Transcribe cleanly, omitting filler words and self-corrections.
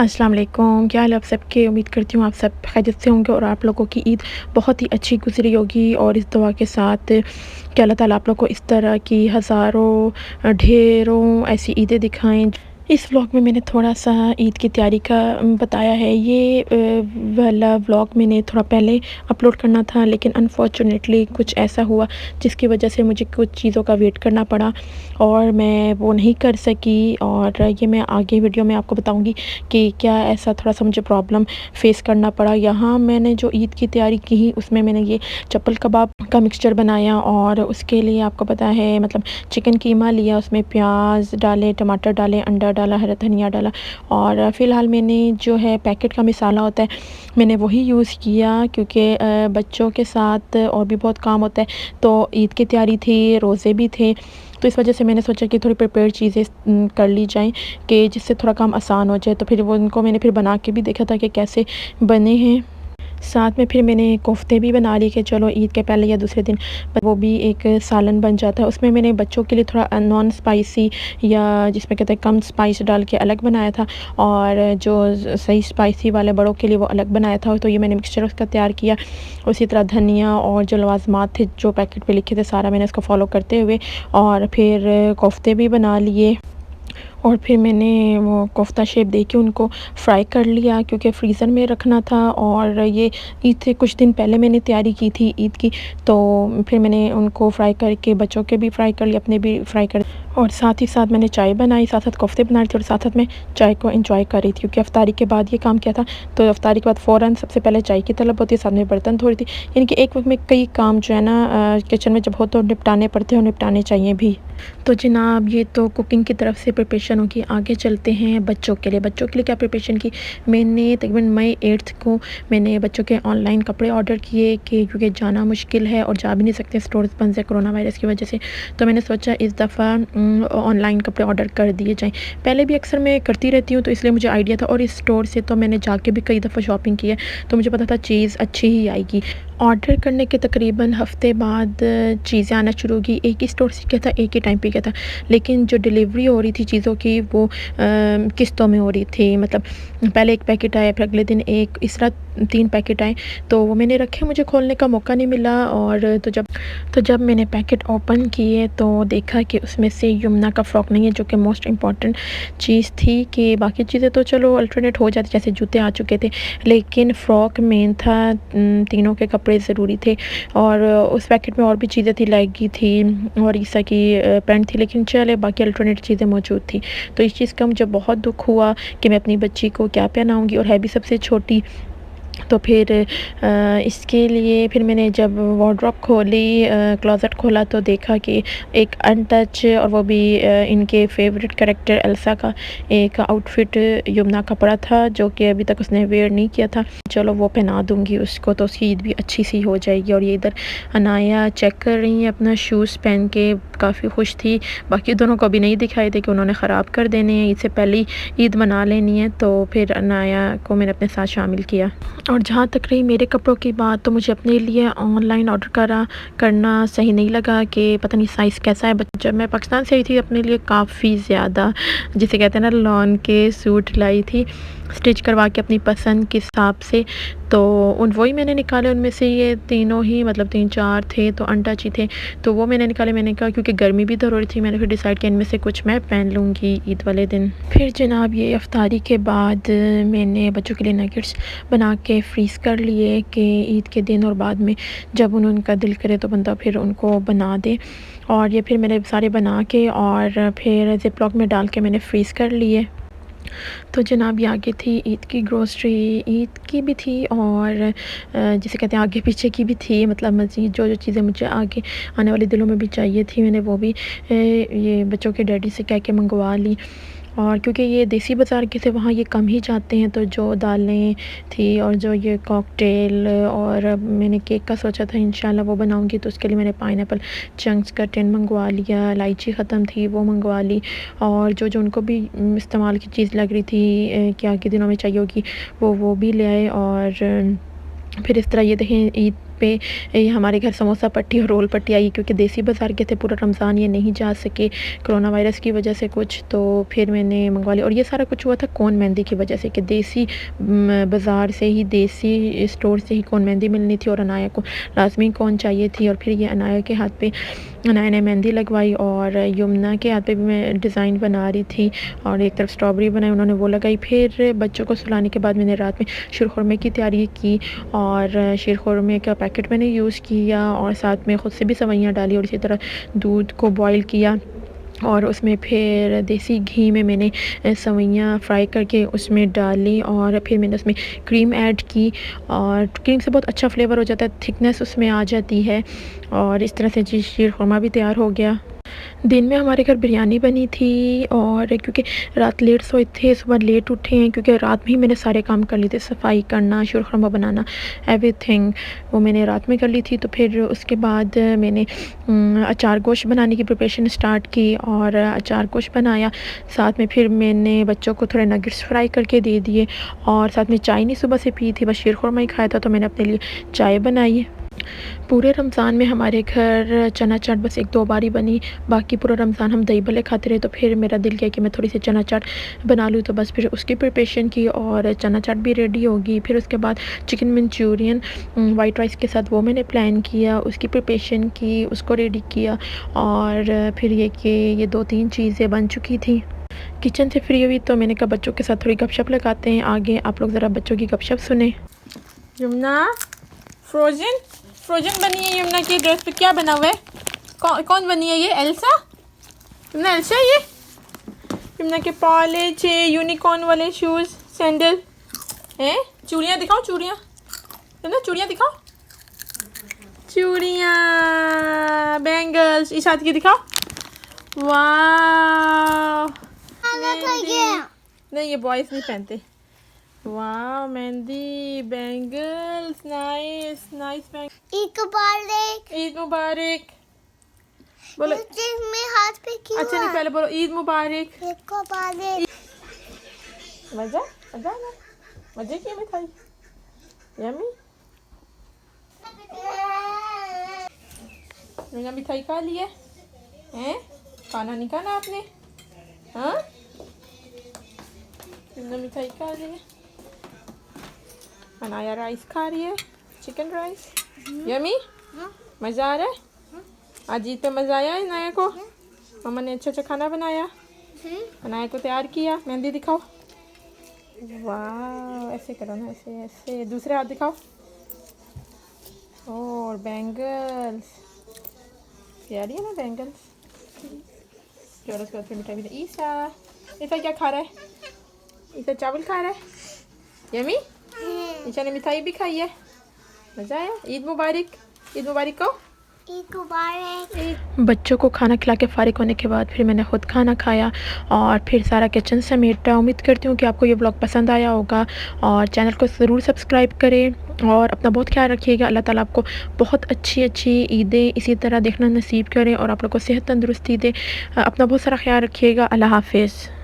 अस्सलाम वालेकुम, क्या हाल है आप सबके। उम्मीद करती हूँ आप सब खैरियत से होंगे और आप लोगों की ईद बहुत ही अच्छी गुज़री होगी। और इस दुआ के साथ कि अल्लाह ताला आप लोगों को इस तरह की हज़ारों ढेरों ऐसी ईदें दिखाएँ। इस व्लॉग में मैंने थोड़ा-सा ईद की तैयारी का बताया है। ये वाला व्लॉग मैंने थोड़ा पहले अपलोड करना था, लेकिन अनफॉर्चुनेटली कुछ ऐसा हुआ जिसकी वजह से मुझे कुछ चीज़ों का वेट करना पड़ा और मैं वो नहीं कर सकी। और ये मैं आगे वीडियो में आपको बताऊँगी कि क्या ऐसा थोड़ा-सा मुझे प्रॉब्लम फ़ेस करना पड़ा। यहाँ मैंने जो ईद की तैयारी की उसमें मैंने ये चप्पल कबाब का मिक्सचर बनाया और उसके लिए आपको पता है मतलब चिकन कीमा लिया, उसमें प्याज डाले, टमाटर डाले, अंडा डाला, हरा धनिया डाला। और फ़िलहाल मैंने जो है पैकेट का मसाला होता है मैंने वही यूज़ किया, क्योंकि बच्चों के साथ और भी बहुत काम होता है। तो ईद की तैयारी थी, रोज़े भी थे, तो इस वजह से मैंने सोचा कि थोड़ी प्रिपेयर्ड चीज़ें कर ली जाएँ कि जिससे थोड़ा काम आसान हो जाए। तो फिर वो उनको मैंने फिर बना के भी देखा था कि कैसे बने हैं। साथ में फिर मैंने कोफ्ते भी बना लिए कि चलो ईद के पहले या दूसरे दिन वो भी एक सालन बन जाता है। उसमें मैंने बच्चों के लिए थोड़ा नॉन स्पाइसी या जिसमें कहते हैं कम स्पाइस डाल के अलग बनाया था, और जो सही स्पाइसी वाले बड़ों के लिए वो अलग बनाया था। तो ये मैंने मिक्सचर उसका तैयार किया। उसी तरह धनिया और जो लवाज़मात थे जो पैकेट पे लिखे थे सारा मैंने उसको फ़ॉलो करते हुए और फिर कोफ्ते भी बना लिए। और फिर मैंने वो कोफ्ता शेप दे के उनको फ्राई कर लिया, क्योंकि फ्रीज़र में रखना था। और ये ईद से कुछ दिन पहले मैंने तैयारी की थी ईद की, तो फिर मैंने उनको फ्राई करके बच्चों के भी फ्राई कर लिए, अपने भी फ्राई कर। और साथ ही साथ मैंने चाय बनाई, साथ साथ कोफ्ते बना रही थी और साथ साथ मैं चाय को एंजॉय कर रही थी, क्योंकि अफ्तारी के बाद ये काम किया था। तो अफ्तारी के बाद फ़ौरन सबसे पहले चाय की तलब होती है, साथ में बर्तन धो रही थी। यानी कि एक वक्त में कई काम जो है ना किचन में जब हो तो निपटाने पड़ते हैं और निपटाने चाहिए भी। तो जनाब ये तो कुकिंग की तरफ से प्रिपरेशन होगी। आगे चलते हैं बच्चों के लिए। बच्चों के लिए क्या प्रिपरेशन की मैंने तकरीबन मई 8 को मैंने बच्चों के ऑनलाइन कपड़े ऑर्डर किए, कि क्योंकि जाना मुश्किल है और जा भी नहीं सकते, स्टोर्स बंद है कोरोना वायरस की वजह से। तो मैंने सोचा इस दफ़ा ऑनलाइन कपड़े ऑर्डर कर दिए जाएँ। पहले भी अक्सर मैं करती रहती हूँ, तो इसलिए मुझे आइडिया था, और इस स्टोर से तो मैंने जाके भी कई दफ़ा शॉपिंग की है, तो मुझे पता था चीज़ अच्छी ही आएगी। ऑर्डर करने के तकरीबन हफ़्ते बाद चीज़ें आना शुरू हो गई। एक ही स्टोर से किया था, एक ही टाइम पे किया था, लेकिन जो डिलीवरी हो रही थी चीज़ों की वो किस्तों में हो रही थी। मतलब पहले एक पैकेट आया, फिर अगले दिन एक, इस तरह 3 पैकेट आए। तो वो मैंने रखे, मुझे खोलने का मौका नहीं मिला। और तो जब मैंने पैकेट ओपन किए तो देखा कि उसमें से यमुना का फ़्रॉक नहीं है, जो कि मोस्ट इम्पॉर्टेंट चीज़ थी। कि बाकी चीज़ें तो चलो अल्टरनेट हो जाती, जैसे जूते आ चुके थे, लेकिन फ़्रॉक मेन था। तीनों के कपड़े ज़रूरी थे। और उस पैकेट में और भी चीज़ें थी, लेगी थी और ईसा की पैंट थी, लेकिन चले बाकी अल्टरनेट चीज़ें मौजूद थी। तो इस चीज़ का मुझे बहुत दुःख हुआ कि मैं अपनी बच्ची को क्या पहनाऊँगी, और है भी सबसे छोटी। तो फिर इसके लिए फिर मैंने जब वार्डरोब खोली, क्लोज़ेट खोला, तो देखा कि एक अनटच और वो भी इनके फेवरेट कैरेक्टर एल्सा का एक आउटफिट यमुना का पड़ा था, जो कि अभी तक उसने वेयर नहीं किया था। चलो वो पहना दूँगी उसको, तो उसकी ईद भी अच्छी सी हो जाएगी। और ये इधर अनाया चेक कर रही है अपना शूज़ पहन के, काफ़ी खुश थी। बाकी दोनों को अभी नहीं दिखाए थे कि उन्होंने ख़राब कर देने हैं, इससे पहले ही ईद मना लेनी है। तो फिर अनाया को मैंने अपने साथ शामिल किया। और जहाँ तक रही मेरे कपड़ों की बात, तो मुझे अपने लिए ऑनलाइन ऑर्डर करना सही नहीं लगा, कि पता नहीं साइज़ कैसा है। बट जब मैं पाकिस्तान से आई थी अपने लिए काफ़ी ज़्यादा, जिसे कहते हैं ना, लॉन के सूट लाई थी स्टिच करवा के अपनी पसंद के हिसाब से। तो वही मैंने निकाले, उनमें से ये तीनों ही मतलब 3-4 थे तो अनटच ही थे, तो वो मैंने निकाले। मैंने कहा क्योंकि गर्मी भी तो हो रही थी, मैंने फिर डिसाइड किया इनमें से कुछ मैं पहन लूँगी ईद वाले दिन। फिर जनाब ये इफ्तारी के बाद मैंने बच्चों के लिए नगेट्स बना के फ्रीज़ कर लिए, कि ईद के दिन और बाद में जब उनका दिल करे तो बंदा फिर उनको बना दे। और ये फिर मैंने सारे बना के और फिर ज़िप लॉक में डाल के मैंने फ्रीज़ कर लिए। तो जनाब ये आगे थी ईद की ग्रोसरी, ईद की भी थी और जिसे कहते हैं आगे पीछे की भी थी। मतलब मज़ीद जो चीज़ें मुझे आगे आने वाले दिनों में भी चाहिए थी, मैंने वो भी ये बच्चों के डैडी से कह के मंगवा ली। और क्योंकि ये देसी बाज़ार के से वहाँ ये कम ही जाते हैं, तो जो दालें थी और जो ये कॉकटेल, और मैंने केक का सोचा था इंशाल्लाह वो बनाऊंगी, तो उसके लिए मैंने पाइनएप्पल चंक्स का टिन मंगवा लिया, इलायची ख़त्म थी वो मंगवा ली। और जो जो उनको भी इस्तेमाल की चीज़ लग रही थी कि आगे दिनों में चाहिए होगी, वो भी ले आए। और फिर इस तरह ये देखें ईद पे हमारे घर समोसा पट्टी और रोल पट्टी आई, क्योंकि देसी बाज़ार गए थे, पूरा रमज़ान ये नहीं जा सके कोरोना वायरस की वजह से कुछ, तो फिर मैंने मंगवा लिया। और ये सारा कुछ हुआ था कोन मेहंदी की वजह से कि देसी बाज़ार से ही, देसी स्टोर से ही कोन मेहंदी मिलनी थी और अनाया को लाजमी कोन चाहिए थी। और फिर ये अनाया के हाथ पे अनाया ने मेहंदी लगवाई और यमुना के हाथ पे भी मैं डिज़ाइन बना रही थी और एक तरफ स्ट्रॉबेरी बनाई, उन्होंने वो लगाई। फिर बच्चों को सुलाने के बाद मैंने रात में शीरखुरमे की तैयारी की और शीरखुरमे का पैकेट मैंने यूज़ किया और साथ में ख़ुद से भी सेवइयाँ डाली और इसी तरह दूध को बॉईल किया और उसमें फिर देसी घी में मैंने सेवइयाँ फ्राई करके उसमें डाली और फिर मैंने उसमें क्रीम ऐड की और क्रीम से बहुत अच्छा फ्लेवर हो जाता है, थिकनेस उसमें आ जाती है और इस तरह से जी शीरखुरमा भी तैयार हो गया। दिन में हमारे घर बिरयानी बनी थी और क्योंकि रात लेट सोए थे, सुबह लेट उठे हैं, क्योंकि रात में ही मैंने सारे काम कर लिए थे, सफाई करना, शीरखुरमा बनाना, एवरीथिंग वो मैंने रात में कर ली थी। तो फिर उसके बाद मैंने अचार गोश्त बनाने की प्रिपरेशन स्टार्ट की और अचार गोश्त बनाया। साथ में फिर मैंने बच्चों को थोड़े नगेट्स फ्राई करके दे दिए और साथ में चाय नहीं सुबह से पी थी, बस शीरखुरमा ही खाया था, तो मैंने अपने लिए चाय बनाई। पूरे रमज़ान में हमारे घर चना चाट बस 1-2 बार ही बनी, बाकी पूरा रमज़ान हम दही भल्ले खाते रहे। तो फिर मेरा दिल किया कि मैं थोड़ी सी चना चाट बना लूँ, तो बस फिर उसकी प्रिपरेशन की और चना चाट भी रेडी होगी। फिर उसके बाद चिकन मंचूरियन वाइट राइस के साथ वो मैंने प्लान किया, उसकी प्रिपरेशन की, उसको रेडी किया और फिर ये कि ये 2-3 चीज़ें बन चुकी थी। किचन से फ्री हुई तो मैंने कहा बच्चों के साथ थोड़ी गपशप लगाते हैं, आगे आप लोग ज़रा बच्चों की गपशप सुने। यमुना फ्रोजन बनी है, यमुना की ड्रेस पे क्या बना हुआ है? कौन बनी है ये? एल्सा? यमुना एल्सा है ये? यमुना के पॉलिश है, यूनिकॉर्न वाले शूज़, सैंडल हैं। चूड़ियाँ दिखाओ, चूड़ियाँ यमुना, चूड़ियाँ दिखाओ, चूड़ियाँ, बैंगल्स इस हाथ की दिखाओ। वाह, नहीं ये बॉयज़ नहीं पहनते। वाह, mehndi, bangles, nice bangles. Eid मुबारक बोलो। में हाथ पे क्यों? अच्छा नहीं, पहले बोलो ईद मुबारक। मजा ना, मजे की मिठाई, यम्मी। मैंने मिठाई खा ली है, हैं? खाना नहीं खाना आपने? हाँ, मैंने मिठाई खा ली है। अनाया राइस खा रही है, चिकन राइस। यम्मी, मज़ा आ रहा है? आज ईद पे मज़ा आया है अनाया को? मम्मा ने अच्छा खाना बनाया, अनाया को तैयार किया। मेहंदी दिखाओ। वाह, ऐसे करो ना, ऐसे दूसरे हाथ दिखाओ। और बैंगल्स, तैयारी है ना बैंगल्स। चलो उसके बाद फिर मिठाई भी। ईसा क्या खा रहा है? ईसा चावल खा रहा है। यम्मी, ईशा ने मिठाई भी खाई है, मज़ा आया। ईद मुबारक, ईद मुबारक को। ईद मुबारक। बच्चों को खाना खिला के फ़ारिग होने के बाद फिर मैंने ख़ुद खाना खाया और फिर सारा किचन समेटा। उम्मीद करती हूँ कि आपको ये ब्लॉग पसंद आया होगा और चैनल को ज़रूर सब्सक्राइब करें और अपना बहुत ख्याल रखिएगा। अल्लाह ताला आपको बहुत अच्छी ईदें इसी तरह देखना नसीब करें और आप लोग को सेहत तंदुरुस्ती दे। अपना बहुत सारा ख्याल रखिएगा। अल्लाह हाफ़िज़।